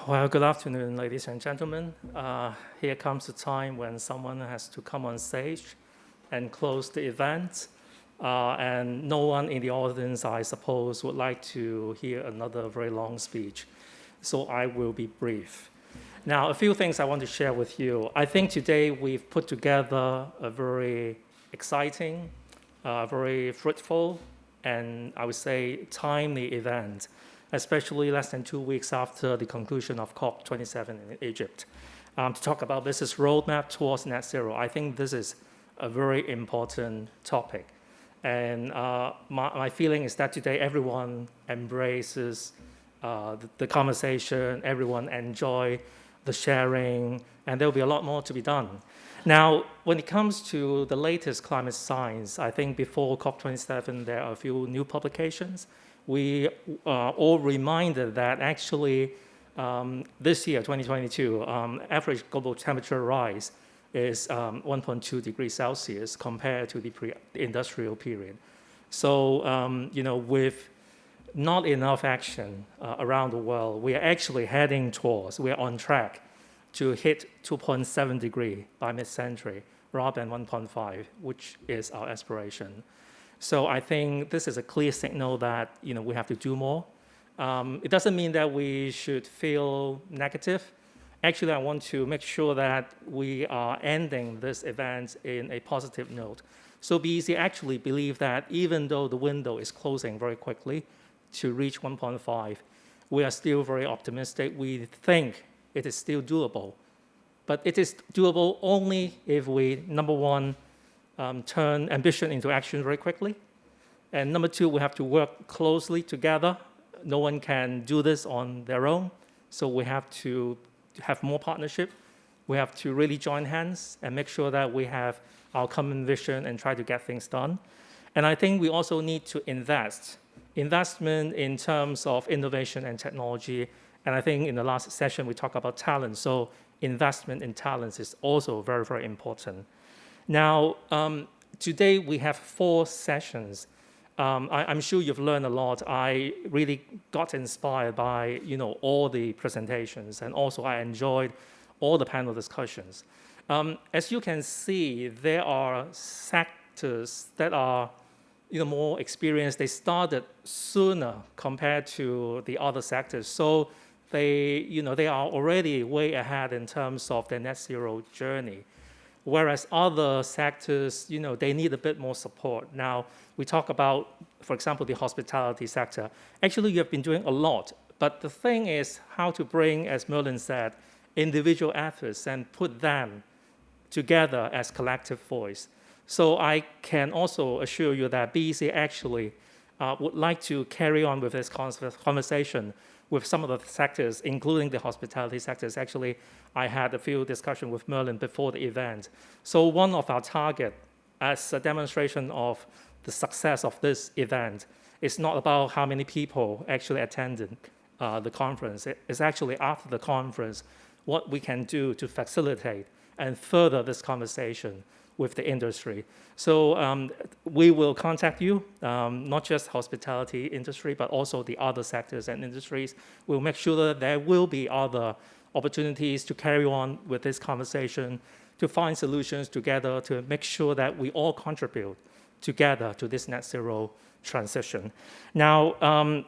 Well, good afternoon, ladies and gentlemen. Here comes the time when someone has to come on stage and close the event. And no one in the audience, I suppose, would like to hear another very long speech. So I will be brief. Now, a few things I want to share with you. I think today we've put together a very exciting, very fruitful, and I would say timely event, especially less than 2 weeks after the conclusion of COP27 in Egypt, to talk about business roadmap towards net zero. I think this is a very important topic. And my feeling is that today everyone embraces the conversation, everyone enjoy the sharing, and there will be a lot more to be done. Now, when it comes to the latest climate science, I think before COP27 there are a few new publications. We are all reminded that actually this year, 2022, average global temperature rise is 1.2 degrees Celsius compared to the pre-industrial period. So, with not enough action around the world, we are actually heading towards, we are on track to hit 2.7 degree by mid-century rather than 1.5, which is our aspiration. So I think this is a clear signal that we have to do more. It doesn't mean that we should feel negative. Actually, I want to make sure that we are ending this event in a positive note. So BEC actually believe that even though the window is closing very quickly to reach 1.5, we are still very optimistic. We think it is still doable. But it is doable only if we, number one, turn ambition into action very quickly. And number two, we have to work closely together. No one can do this on their own. So we have to have more partnership. We have to really join hands and make sure that we have our common vision and try to get things done. And I think we also need to investment in terms of innovation and technology. And I think in the last session, we talked about talent. So investment in talents is also very, very important. Now, today we have 4 sessions. I'm sure you've learned a lot. I really got inspired by all the presentations, and also I enjoyed all the panel discussions. As you can see, there are sectors that are more experienced. They started sooner compared to the other sectors, so they are already way ahead in terms of their net zero journey. Whereas other sectors, they need a bit more support. Now, we talk about, for example, the hospitality sector. Actually, you have been doing a lot. But the thing is how to bring, as Merlin said, individual efforts and put them together as collective voice. So I can also assure you that BEC actually would like to carry on with this conversation with some of the sectors, including the hospitality sectors. Actually, I had a few discussions with Merlin before the event. So one of our target, as a demonstration of the success of this event, is not about how many people actually attended the conference. It's actually after the conference, what we can do to facilitate and further this conversation with the industry. So we will contact you, not just hospitality industry, but also the other sectors and industries. We'll make sure that there will be other opportunities to carry on with this conversation, to find solutions together, to make sure that we all contribute together to this net zero transition. Now,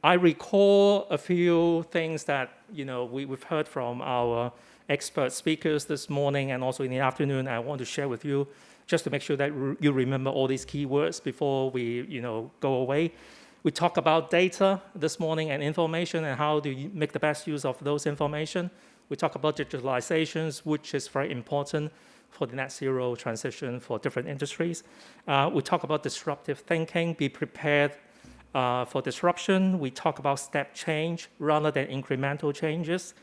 I recall a few things that we've heard from our expert speakers this morning and also in the afternoon. I want to share with you just to make sure that you remember all these keywords before we go away. We talk about data this morning and information and how do you make the best use of those information. We talk about digitalizations, which is very important for the net zero transition for different industries. We talk about disruptive thinking, be prepared for disruption. We talk about step change rather than incremental changes.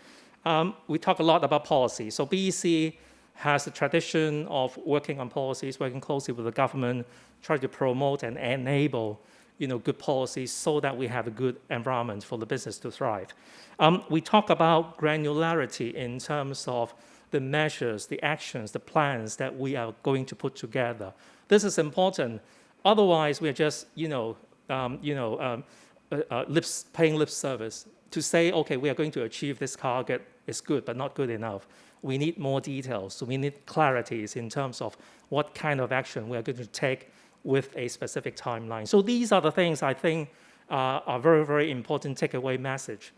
We talk a lot about policy. So BEC has a tradition of working on policies, working closely with the government, try to promote and enable good policies so that we have a good environment for the business to thrive. We talk about granularity in terms of the measures, the actions, the plans that we are going to put together. This is important. Otherwise, we are just paying lip service to say, okay, we are going to achieve this target is good, but not good enough. We need more details. So we need clarities in terms of what kind of action we are going to take with a specific timeline. So these are the things I think are very, very important takeaway message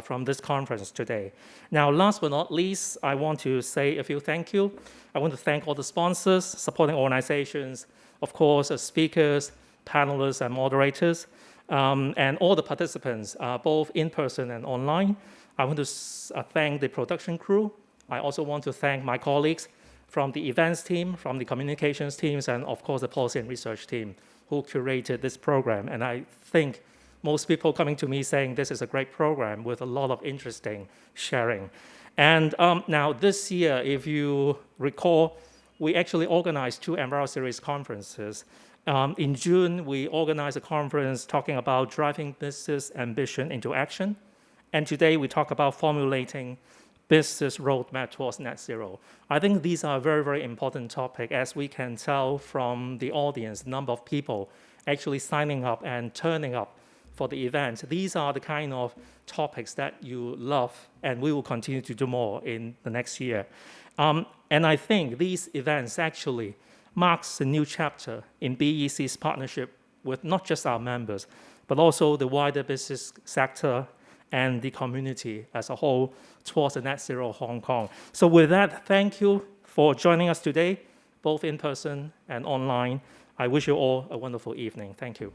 from this conference today. Now, last but not least, I want to say a few thank you. I want to thank all the sponsors, supporting organizations, of course, speakers, panelists, and moderators, and all the participants, both in person and online. I want to thank the production crew. I also want to thank my colleagues from the events team, from the communications teams, and of course, the policy and research team who curated this program. And I think most people coming to me saying this is a great program with a lot of interesting sharing. And now this year, if you recall, we actually organized 2 EnviroSeries conferences. In June, we organized a conference talking about driving business ambition into action. And today, we talk about formulating business roadmap towards net zero. I think these are very, very important topics, as we can tell from the audience, the number of people actually signing up and turning up for the event. These are the kind of topics that you love, and we will continue to do more in the next year. And I think these events actually marks a new chapter in BEC's partnership with not just our members, but also the wider business sector and the community as a whole towards a net zero Hong Kong. So with that, thank you for joining us today, both in person and online. I wish you all a wonderful evening. Thank you.